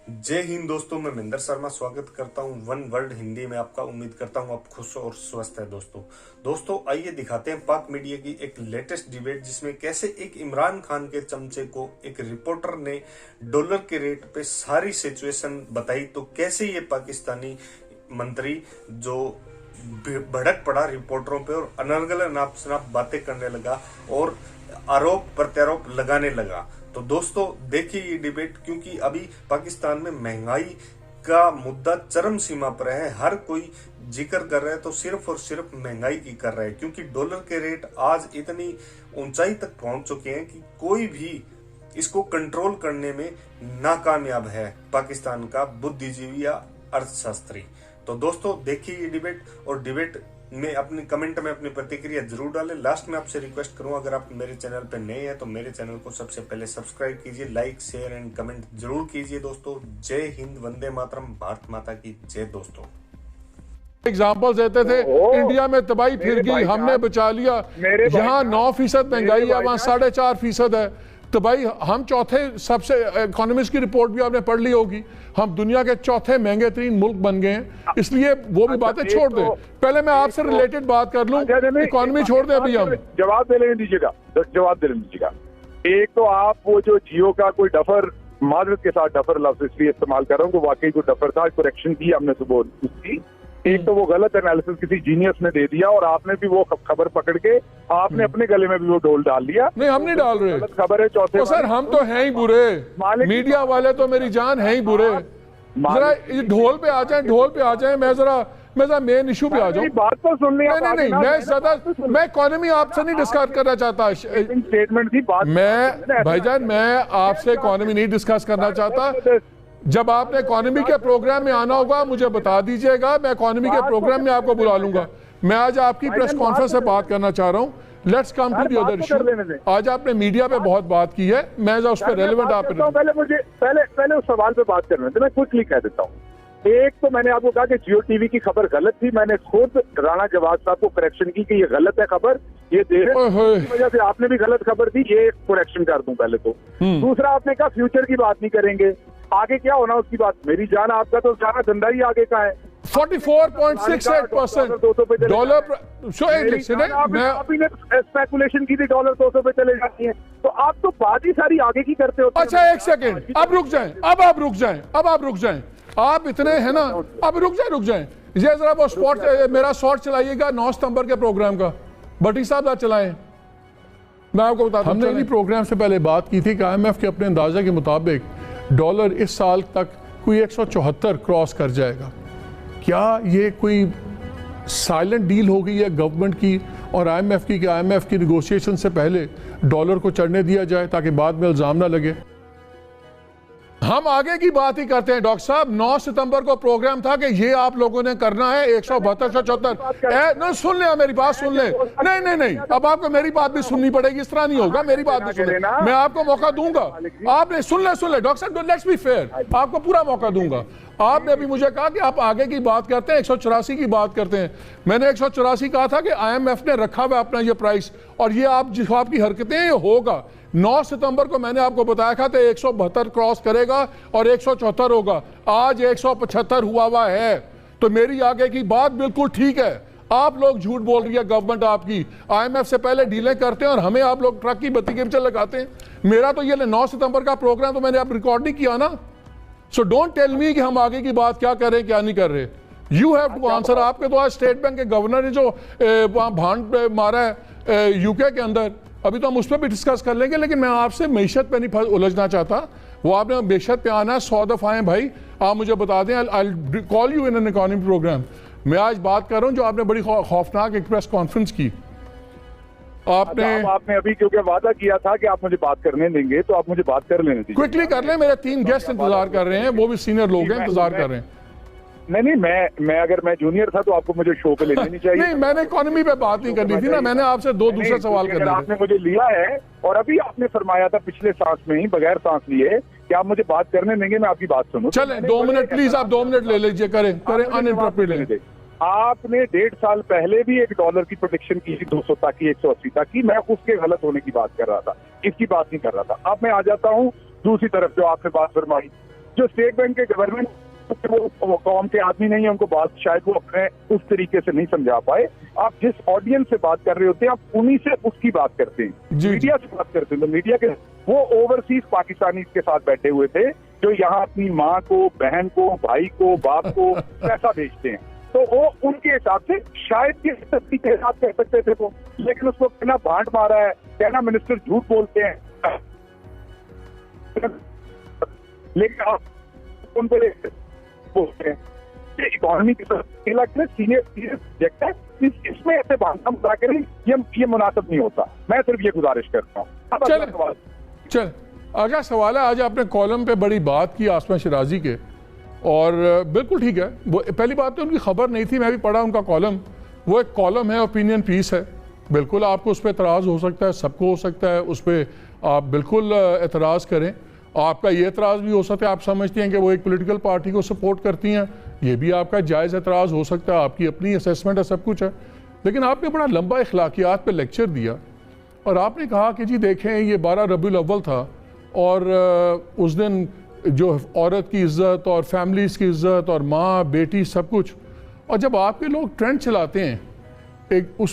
जय हिंद दोस्तों, मैं महेंद्र शर्मा स्वागत करता हूं वन वर्ल्ड हिंदी में आपका। उम्मीद करता हूं आप खुश और स्वस्थ है। दोस्तों आइए दिखाते हैं पाक मीडिया की एक लेटेस्ट डिबेट, जिसमें कैसे एक इमरान खान के चमचे को एक रिपोर्टर ने डॉलर के रेट पे सारी सिचुएशन बताई, तो कैसे ये पाकिस्तानी मंत्री जो भड़क पड़ा रिपोर्टरों पे और अनर्गल अनाप शनाप बातें करने लगा और आरोप प्रत्यारोप लगाने लगा। तो दोस्तों देखिए ये डिबेट, क्योंकि अभी पाकिस्तान में महंगाई का मुद्दा चरम सीमा पर है। हर कोई जिक्र कर रहा है तो सिर्फ और सिर्फ महंगाई की कर रहा है, क्योंकि डॉलर के रेट आज इतनी ऊंचाई तक पहुंच चुके हैं कि कोई भी इसको कंट्रोल करने में नाकामयाब है, पाकिस्तान का बुद्धिजीवी या अर्थशास्त्री। तो दोस्तों देखिए ये डिबेट, और डिबेट में अपनी कमेंट में अपनी प्रतिक्रिया जरूर डालें। लास्ट में आपसे रिक्वेस्ट करूंगा, अगर आप मेरे चैनल पर नए हैं तो मेरे चैनल को सबसे पहले सब्सक्राइब कीजिए, लाइक शेयर एंड कमेंट जरूर कीजिए। दोस्तों जय हिंद, वंदे मातरम, भारत माता की जय। दोस्तों एग्जाम्पल देते थे, इंडिया में तबाही फिर गई, हमने बचा लिया। यहाँ 9% महंगाई है, वहाँ 4.5% है। तो भाई हम चौथे सबसे, इकोनॉमिस्ट की रिपोर्ट भी आपने पढ़ ली होगी, हम दुनिया के चौथे महंगे तरीन मुल्क बन गए हैं। इसलिए वो भी बातें छोड़ दें। पहले मैं आपसे रिलेटेड बात कर लूं, इकोनॉमी छोड़ दें अभी हम। जवाब दे लेने दीजिएगा, जवाब दे लेने दीजिएगा। एक तो आप वो जो जियो का कोई डफर, माजरत के साथ डफर लफ्ज इसलिए इस्तेमाल कर रहा हूँ कि वाकई कोई डफर था, करेक्शन की हमने सुबह उसकी। एक तो वो गलत एनालिसिस किसी जीनियस ने दे दिया और आपने भी वो खबर पकड़ के आपने अपने गले में भी वो ढोल डाल लिया। नहीं हम नहीं डाल रहे, गलत खबर है। चौथे तो सर हम तो हैं ही बुरे, मीडिया वाले तो मेरी जान है ही बुरे। जरा ढोल पे आ जाए, ढोल पे आ जाए। मैं जरा मेन इशू पे आ जाऊं। बात तो सुन लिया। नहीं मैं इकोनॉमी आपसे नहीं डिस्कस करना चाहता। स्टेटमेंट थी बात। मैं भाईजान, मैं आपसे इकोनॉमी नहीं डिस्कस करना चाहता। जब आपने इकोनॉमी के प्रोग्राम में आना होगा मुझे बता दीजिएगा, मैं इकोनॉमी के प्रोग्राम में आपको बुला लूंगा। मैं आज आपकी प्रेस कॉन्फ्रेंस से बात करना चाह रहा हूं। Let's come to the other issue. आज आपने मीडिया पे बहुत बात की है, मैं उस पर रेलेवेंट आप पहले उस सवाल पे बात करने दे। मैं क्विकली कह देता हूँ। एक तो मैंने आपको कहा कि जियो टीवी की खबर गलत थी। मैंने खुद राणा जवाद साहब को करेक्शन की कि ये गलत है खबर, ये देर की वजह से आपने भी गलत खबर दी, ये करेक्शन कर दूं पहले तो। दूसरा आपने कहा फ्यूचर की बात नहीं करेंगे, आगे क्या होना उसकी बात। मेरी जान आपका तो सारा धंधा ही आगे का है। 44.68% डॉलर स्पेकुलेशन की थी, डॉलर 200 पे चले जाती है। तो आप तो बात ही सारी आगे की करते हो। अच्छा एक सेकेंड, अब रुक जाएं, अब आप रुक जाएं। आप इतने हैं ना, अब रुक जाएं। ये जरा वो स्पॉट, मेरा शॉर्ट चलाइएगा 9 सितंबर के प्रोग्राम का। भट्टी साहब आप चलाएं, मैं आपको बताता हूं। हमने इन्हीं प्रोग्राम से पहले बात की थी कि IMF के अपने अंदाजे के मुताबिक डॉलर इस साल तक कोई 174 क्रॉस कर जाएगा। क्या ये कोई साइलेंट डील हो गई है गवर्नमेंट की और IMF की कि IMF की नेगोशिएशन से पहले डॉलर को चढ़ने दिया जाए ताकि बाद में इल्जाम ना लगे? हम आगे की बात ही करते हैं डॉक्टर साहब। 9 सितंबर को प्रोग्राम था कि ये आप लोगों ने करना है 172 से 74। सुन ले, मेरी बात सुन ले। नहीं, अब आपको मेरी बात भी सुननी पड़ेगी, इस तरह नहीं होगा। मेरी बात भी सुन ले, मैं आपको मौका दूंगा। आपने सुन ले डॉक्टर साहब, लेट्स बी फेयर, आपको पूरा मौका दूंगा। आपने अभी मुझे कहा कि आप आगे की बात करते हैं, 184 की बात करते हैं। मैंने 184 कहा था कि IMF ने रखा हुआ अपना ये प्राइस, और ये आप जिस आपकी हरकतें ये होगा। 9 सितंबर को मैंने आपको बताया था कि 172 क्रॉस करेगा और 174 होगा। आज 175 हुआ है, तो मेरी आगे की बात बिल्कुल ठीक है। आप लोग झूठ बोल रही है गवर्नमेंट आपकी। IMF से पहले डीलें करते हैं और हमें आप लोग ट्रक की बत्ती के पीछे लगाते हैं। मेरा तो ये 9 सितंबर का प्रोग्राम तो मैंने आप रिकॉर्ड नहीं किया ना। सो डोंट टेल मी कि हम आगे की बात क्या कर रहे हैं क्या नहीं कर रहे। You have to answer. आपके तो आज स्टेट बैंक के गवर्नर ने जो वहां भांड मारा है UK के अंदर, अभी तो हम उस पर भी डिस्कस कर लेंगे, लेकिन मैं आपसे मैशत पे नहीं उलझना चाहता। वो आपने मैशत पे आना है, 100 दफा आए भाई, आप मुझे बता दें। I call you in an economy programme. मैं आज बात कर रहा हूं जो आपने बड़ी खौफनाक एक प्रेस कॉन्फ्रेंस की। आपने अभी क्योंकि वादा किया था कि आप मुझे बात करने देंगे, तो आप मुझे बात कर लेने दीजिए। क्विकली कर लें, मेरे 3 गेस्ट इंतजार कर रहे हैं, वो भी सीनियर लोग हैं, इंतजार कर रहे हैं। नहीं, मैं अगर मैं जूनियर था तो आपको मुझे शो पे ले लेनी चाहिए। नहीं, मैंने इकोनॉमी पे बात नहीं करनी थी ना, मैंने आपसे 2 दूसरे सवाल करने थे। आपने मुझे लिया है और अभी आपने फरमाया था पिछले सांस में ही, बगैर सांस लिए, कि आप मुझे बात करने देंगे, मैं आपकी बात सुनूं। चलें 2 मिनट प्लीज, आप 2 मिनट ले लीजिए, करें अनइंटरप्टेड लें। आपने 1.5 साल पहले भी एक डॉलर की प्रोडिक्शन की थी 200 तक की, 180 तक की। मैं उसके गलत होने की बात कर रहा था, इसकी बात नहीं कर रहा था। अब मैं आ जाता हूँ दूसरी तरफ, जो आपने बात फरमाई जो स्टेट बैंक के गवर्नमेंट वो कौम के आदमी नहीं है, उनको बात शायद वो अपने उस तरीके से नहीं समझा पाए। आप जिस ऑडियंस से बात कर रहे होते हैं आप उन्हीं से उसकी बात करते हैं, मीडिया से बात करते हैं। तो मीडिया के वो ओवरसीज पाकिस्तानी के साथ बैठे हुए थे जो यहाँ अपनी माँ को, बहन को, भाई को, बाप को पैसा भेजते हैं, तो वो उनके हिसाब से शायद किस तरीके के साथ कह सकते थे वो, लेकिन उसको कहना भांट मारा है, कहना मिनिस्टर झूठ बोलते हैं, लेकिन आप उन पर बोलते हैं इकोनॉमी की सीनियर सब्जेक्ट है, इसमें ऐसे भाषा मुद्दा करें ये मुनासिब नहीं होता। मैं सिर्फ ये गुजारिश करता हूँ। चल अगला सवाल है, आज आपने कॉलम पे बड़ी बात की आसमा शिराजी के, और बिल्कुल ठीक है, वो पहली बात तो उनकी खबर नहीं थी, मैं भी पढ़ा उनका कॉलम, वो एक कॉलम है, ओपिनियन पीस है, बिल्कुल आपको उस पर एतराज़ हो सकता है, सबको हो सकता है, उस पर आप बिल्कुल एतराज़ करें। आपका ये एतराज़ भी हो सकता है आप समझती हैं कि वो एक पॉलिटिकल पार्टी को सपोर्ट करती हैं, ये भी आपका जायज़ एतराज़ हो सकता है, आपकी अपनी असेसमेंट है, सब कुछ है। लेकिन आपने बड़ा लंबा अखलाकियात पे लेक्चर दिया और आपने कहा कि जी देखें ये 12 रबीउल अव्वल था और उस दिन जो औरत की इज़्ज़त और फैमिलीज़ की इज़्ज़त और माँ बेटी सब कुछ, और जब आपके लोग ट्रेंड चलाते हैं,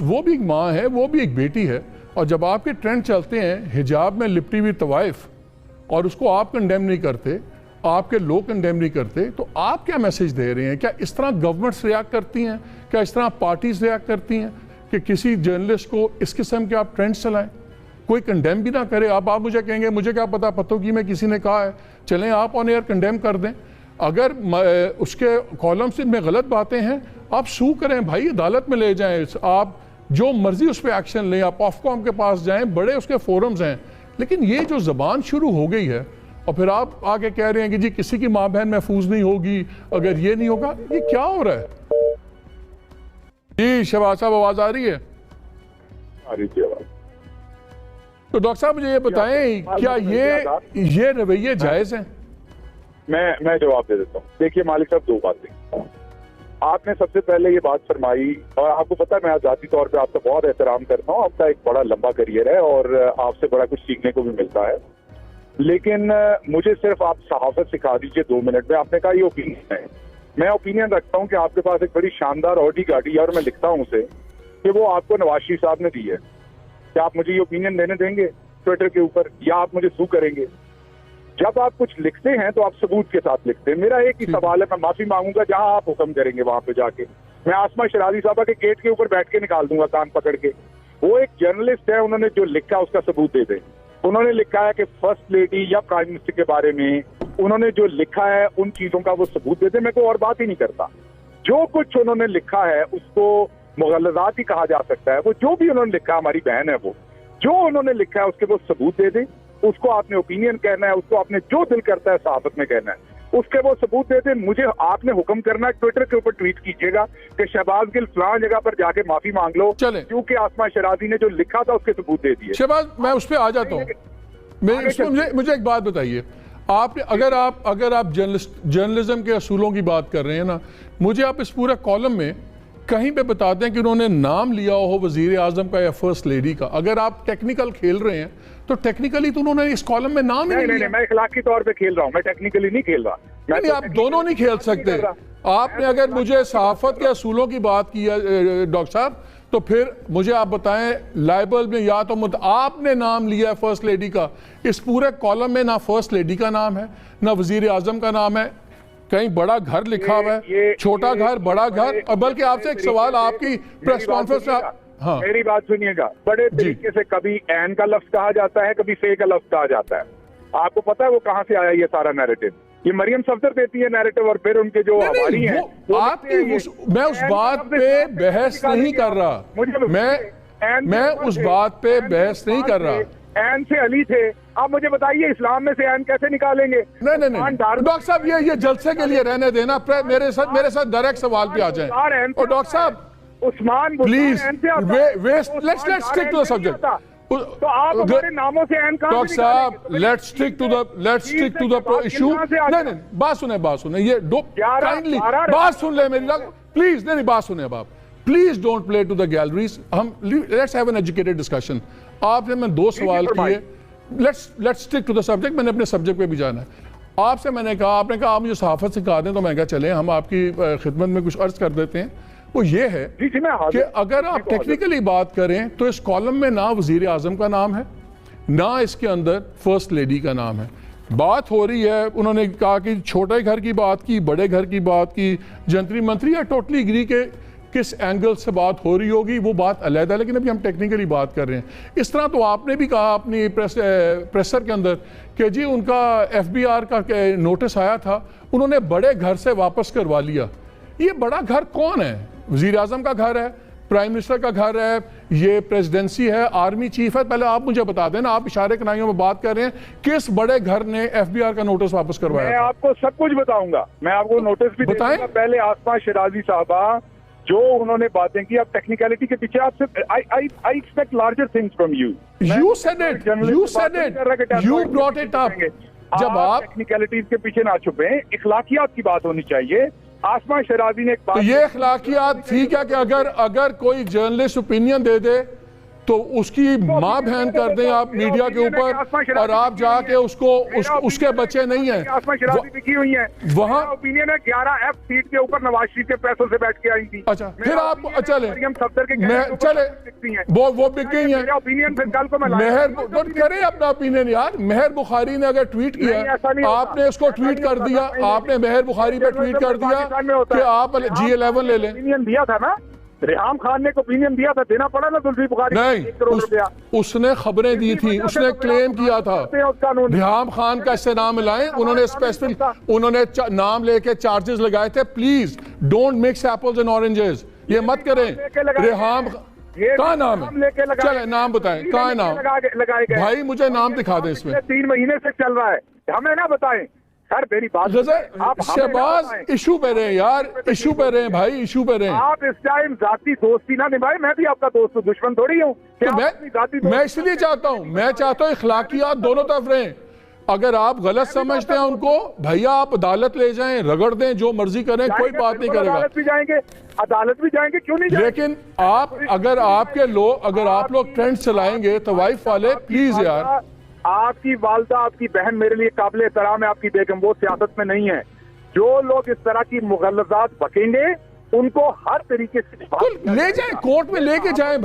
वो भी एक माँ है, वो भी एक बेटी है, और जब आपके ट्रेंड चलते हैं हिजाब में लिपटी हुई तवाइफ और उसको आप कंडेम नहीं करते, आपके लोग कंडेम नहीं करते, तो आप क्या मैसेज दे रहे हैं? क्या इस तरह गवर्नमेंट्स रिएक्ट करती हैं? क्या इस तरह पार्टीज रिएक्ट करती हैं कि किसी जर्नलिस्ट को इस किस्म के आप ट्रेंड्स चलाएं, कोई कंडेम भी ना करे? आप मुझे कहेंगे मुझे क्या पता, पतों की में किसी ने कहा है, चलें आप ऑन एयर कंडेम कर दें। अगर उसके कॉलम्स में गलत बातें हैं आप सू करें भाई, अदालत में ले जाएं, आप जो मर्जी उस पर एक्शन लें, आप ऑफकॉम के पास जाएं, बड़े उसके फोरम्स हैं। लेकिन ये जो ज़बान शुरू हो गई है और फिर आप आके कह रहे हैं कि जी किसी की माँ बहन महफूज नहीं होगी अगर ये नहीं होगा, ये क्या हो रहा है? जी शहबाज साहब आवाज़ आ रही है? आ रही थी आवाज़। तो डॉक्टर साहब मुझे ये बताएं, क्या ये रवैये जायज़ हैं? मैं जवाब दे देता हूँ। देखिए मालिक साहब, दो बातें आपने सबसे पहले ये बात फरमाई, और आपको पता है मैं जाती तौर पे आपका बहुत एहतराम करता हूँ, आपका एक बड़ा लंबा करियर है और आपसे बड़ा कुछ सीखने को भी मिलता है, लेकिन मुझे सिर्फ आप सहाफत सिखा दीजिए 2 मिनट में। आपने कहा ये ओपिनियन है, मैं ओपिनियन रखता हूँ कि आपके पास एक बड़ी शानदार ऑडी गाड़ी है और मैं लिखता हूँ उसे कि वो आपको नवाज शरीफ साहब ने दी है, क्या आप मुझे ये ओपिनियन देने देंगे ट्विटर के ऊपर, या आप मुझे सू करेंगे? जब आप कुछ लिखते हैं तो आप सबूत के साथ लिखते हैं। मेरा एक ही सवाल है, मैं माफी मांगूंगा, जहां आप हुक्म करेंगे वहां पे जाके मैं आसमा शिराजी साहबा के गेट के ऊपर बैठ के निकाल दूंगा कान पकड़ के। वो एक जर्नलिस्ट है, उन्होंने जो लिखा उसका सबूत दे दें। उन्होंने लिखा है कि फर्स्ट लेडी या प्राइम मिनिस्टर के बारे में उन्होंने जो लिखा है उन चीजों का वो सबूत दे दें, मैं कोई और बात ही नहीं करता। जो कुछ उन्होंने लिखा है उसको मुगलजात ही कहा जा सकता है। वो जो भी उन्होंने लिखा, हमारी बहन है, वो जो उन्होंने लिखा है उसके वो सबूत दे दें। उसको आपने ओपिनियन कहना है, उसको आपने जो दिल करता है सहाफत में कहना है, उसके वो सबूत दे दें। मुझे आपने हुक्म करना है, ट्विटर के ऊपर ट्वीट कीजिएगा कि शहबाज गिल फलां जगह पर जाके माफी मांग लो क्योंकि आसमा शराजी ने जो लिखा था उसके सबूत दे दिए। शहबाज, मैं उस पर आ जाता हूँ। मुझे एक बात बताइए, आपने अगर आप जर्नलिज्म के असूलों की बात कर रहे हैं ना, मुझे आप इस पूरे कॉलम में कहीं पे बताते हैं कि उन्होंने नाम लिया हो वजीर आजम का या फर्स्ट लेडी का। अगर आप टेक्निकल खेल रहे हैं तो टेक्निकली तो उन्होंने इस कॉलम में नाम ही नहीं लिया। मैं इखलाकी तौर पे खेल रहा हूँ, मैं टेक्निकली नहीं खेल रहा। नहीं, आप दोनों नहीं खेल सकते। आपने अगर मुझे सहाफत के असूलों की बात की है डॉक्टर साहब, तो फिर मुझे आप बताएं लाइबल में या तो आपने नाम लिया है फर्स्ट लेडी का, इस पूरे कॉलम में ना फर्स्ट लेडी का नाम है ना वजीर आजम का नाम है, कहीं बड़ा घर लिखा हुआ है, छोटा घर, बड़ा घर। और बल्कि आपसे एक सवाल, आपकी प्रेस कॉन्फ्रेंस में, हाँ मेरी बात सुनिएगा, बड़े तरीके से कभी एन का लफ्ज कहा जाता है, कभी फे का लफ्ज कहा जाता है। आपको पता है वो कहाँ से आया ये सारा नैरेटिव? ये मरियम सफदर देती है नैरेटिव, और फिर उनके जो हमारी हैं मैं उस बात पे बहस नहीं कर रहा, मैं उस बात पे बहस नहीं कर रहा। एन से अली थे, आप मुझे बताइए इस्लाम में से एन कैसे निकालेंगे? नहीं डॉक्टर साहब, ये जलसे के लिए रहने देना, मेरे साथ डायरेक्ट सवाल पे आ जाएं। और डॉक्टर साहब Usman please let's stick to the subject. तो आप हमारे नामों से एन कहां डॉक्टर साहब let's stick to the issue. नहीं, बात सुने ये काइंडली बात सुन ले मेरी, प्लीज। नहीं, बात सुने अब आप, please don't play to the galleries. हम let's have an educated discussion. आपने मैं 2 सवाल किए, let's stick to the subject. मैंने अपने सब्जेक्ट पे भी जाना है। आपसे मैंने कहा, आपने कहा आप मुझे सहाफत सिखा दें, तो मैं कहा चलें हम आपकी खिदमत में कुछ अर्ज कर देते हैं। वो ये है कि अगर आप टेक्निकली बात करें तो इस कॉलम में ना वजीर आजम का नाम है, ना इसके अंदर फर्स्ट लेडी का नाम है। बात हो रही है, उन्होंने कहा कि छोटे घर की बात की, बड़े घर की बात की, जंतरी मंत्री या टोटली एग्री के किस एंगल से बात हो रही होगी वो बात अलग है, लेकिन अभी हम टेक्निकली बात कर रहे हैं। इस तरह तो आपने भी कहा अपनी प्रेसर के अंदर कि जी उनका FBI का नोटिस आया था, उन्होंने बड़े घर से वापस करवा लिया। ये बड़ा घर कौन है? वजीर आजम का घर है, प्राइम मिनिस्टर का घर है, ये प्रेसिडेंसी है, आर्मी चीफ है। पहले आप मुझे बता देना, आप इशारे कनाइयों में बात कर रहे हैं, किस बड़े घर ने FBI का नोटिस वापस करवाया? मैं आपको सब कुछ बताऊंगा, मैं आपको नोटिस भी बताएं। पहले आसमा शिराजी साहबा जो उन्होंने बातें की, अब टेक्निकलिटी के पीछे आपसे I expect larger things from you. You said it, you said it, you brought it up। जब आप टेक्निकलिटीज के पीछे ना छुपे, इखलाकियात की बात होनी चाहिए। आसमा शराजी ने एक बात, तो ये इखलाकियात ठीक है कि अगर कोई जर्नलिस्ट ओपिनियन दे दे तो उसकी माँ बहन कर दें आप मीडिया के ऊपर, और आप जाके उसके बच्चे नहीं हैं आसमा शराजी लिखी हुई है वहाँ। ओपिनियन है 11F सीट के ऊपर नवाज शरीफ के पैसों से बैठ के आई थी। अच्छा, फिर आप चले मरियम सफदर के मैं चले वो बिक गई हैं। ओपिनियन फिर कल को मैं मेहर करें अपना ओपिनियन यार। मेहर बुखारी ने अगर ट्वीट किया, आपने उसको ट्वीट कर दिया, आपने मेहर बुखारी पे ट्वीट कर दिया कि आप G11 ले लें। ओपिनियन दिया था ना, रेहाम खान ने ओपिनियन दिया था, देना पड़ा ना जुल्फी बुखारी नहीं, 1 करोड़ रुपया। उसने खबरें दी थी, उसने क्लेम किया था। रेहाम खान का इससे नाम मिलाएं, उन्होंने स्पेसिफिक नाम लेके चार्जेस लगाए थे। Please don't mix apples and oranges, ये मत करें। रेहाम कहाँ नाम है? चले नाम बताएं, कहाँ है नाम? भाई मुझे नाम दिखा दें इसमें। 3 महीने से चल रहा है, हमें ना बताएं सर। मेरी बात शहबाज इशू पे रहे यार, इशू पे रहे भाई, इशू पे रहे। आप इस टाइम जाती दोस्ती ना निभाए, मैं भी आपका दोस्त हूँ, दुश्मन थोड़ी हूँ। तो मैं इसलिए चाहता हूँ, मैं चाहता हूँ इखलाकियात दोनों तरफ रहें। अगर आप गलत समझते हैं उनको, भैया आप अदालत ले जाएं, रगड़ दें, जो मर्जी करें, कोई बात नहीं करेगा। अदालत भी जाएंगे, क्यों नहीं जाएंगे? लेकिन आप अगर आप लोग ट्रेंड चलाएंगे तो वाइफ वाले प्लीज यार। आपकी वालदा, आपकी बहन मेरे लिए काबिल एहतराम है, आपकी बेगम, वो सियासत में नहीं है। जो लोग इस तरह की मुगलजात बकेंगे उनको हर तरीके से ले जाएं, कोर्ट में लेके जाएं।